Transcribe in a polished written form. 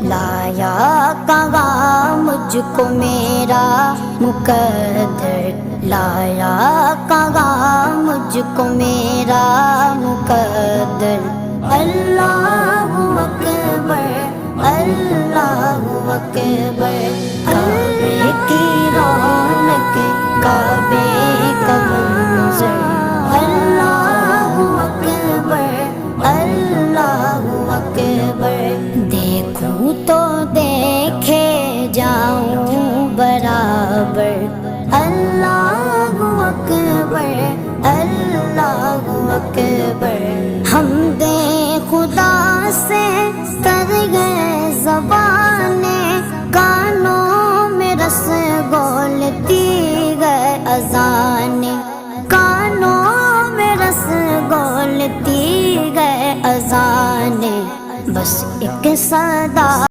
لایا کہاں مجھ کو میرا مقدر، لایا کہاں مجھ کو میرا مقدر۔ اللہ اکبر اللہ اکبر، کعبے کی رونق کعبے کا منظر، اللہ اکبر اللہ اکبر۔ دیکھوں تو دیکھے جاؤں برابر، اللہ اکبر اللہ اکبر۔ حمد خدا سے کر گئے زبانیں، کانوں میں رس گولتی گئے اذانیں، کانوں میں رس گولتی گئے اذانیں، بس ایک صدا